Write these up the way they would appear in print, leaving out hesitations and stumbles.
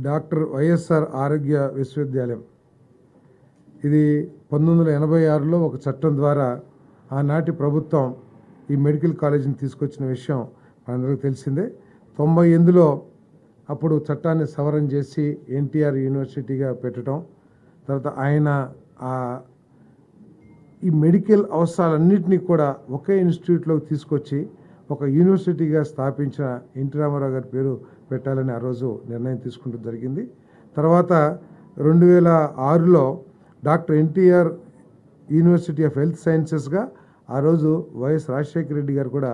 Doctor YSR ఆరోగ్య విశ్వవిద్యాలయం ఇది 1986లో ఒక చట్టం ద్వారా ఆనాటి ప్రభుత్వం ఈ మెడికల్ కాలేజీని తీసుకొచ్చిన విషయం మనందరికీ తెలిసిందే. 98లో అప్పుడు చట్టాన్ని సవరణ చేసి ఎన్టీఆర్ యూనివర్సిటీగా పెట్టడం, తర్వాత ఆయన ఈ మెడికల్ అవసరాలన్నింటినీ కూడా ఒకే ఇన్స్టిట్యూట్లోకి తీసుకొచ్చి ఒక యూనివర్సిటీగా స్థాపించిన ఎన్టీ రామారావు గారి పేరు పెట్టాలని ఆ రోజు నిర్ణయం తీసుకుంటూ జరిగింది. తర్వాత 2006లో doctor NTR university of health సైన్సెస్గా ఆ రోజు వైఎస్ రాజశేఖర రెడ్డి గారు కూడా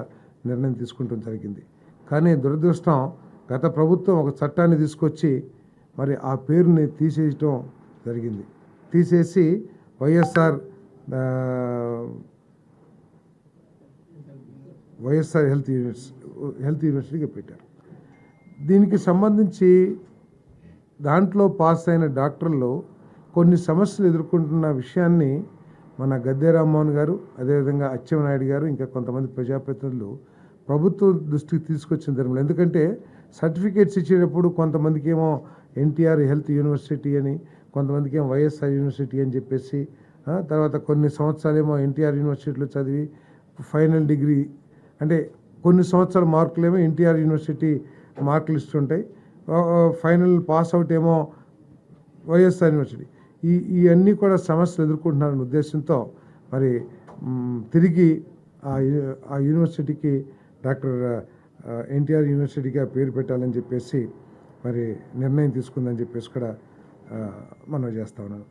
నిర్ణయం తీసుకుంటూ జరిగింది. కానీ దురదృష్టం, గత ప్రభుత్వం ఒక చట్టాన్ని తీసుకొచ్చి మరి ఆ పేరుని తీసేయటం జరిగింది. తీసేసి వైఎస్ఆర్ హెల్త్ యూనివర్సిటీగా పెట్టారు. దీనికి సంబంధించి దాంట్లో పాస్ అయిన డాక్టర్లు కొన్ని సమస్యలు ఎదుర్కొంటున్న విషయాన్ని మన గద్దె రామ్మోహన్ గారు, అదేవిధంగా అచ్చెన్నాయుడు గారు, ఇంకా కొంతమంది ప్రజాప్రతినిధులు ప్రభుత్వం దృష్టికి తీసుకొచ్చిన ధర్మంలో. ఎందుకంటే సర్టిఫికేట్స్ ఇచ్చేటప్పుడు కొంతమందికి ఏమో ఎన్టీఆర్ హెల్త్ యూనివర్సిటీ అని, కొంతమందికి ఏమో వైఎస్ఆర్ యూనివర్సిటీ అని చెప్పేసి, తర్వాత కొన్ని సంవత్సరాలేమో ఎన్టీఆర్ యూనివర్సిటీలో చదివి ఫైనల్ డిగ్రీ అంటే కొన్ని సంవత్సరాల మార్కులేమో ఎన్టీఆర్ యూనివర్సిటీ మార్కులు ఇస్తుంటాయి, ఫైనల్ పాస్ అవుట్ ఏమో వైఎస్ఆర్ యూనివర్సిటీ. ఇవన్నీ కూడా సమస్యలు ఎదుర్కొంటున్నారనే ఉద్దేశంతో మరి తిరిగి ఆ యూనివర్సిటీకి డాక్టర్ ఎన్టీఆర్ యూనివర్సిటీగా పేరు పెట్టాలని చెప్పేసి మరి నిర్ణయం తీసుకుందని చెప్పేసి కూడా మనం చేస్తా ఉన్నాను.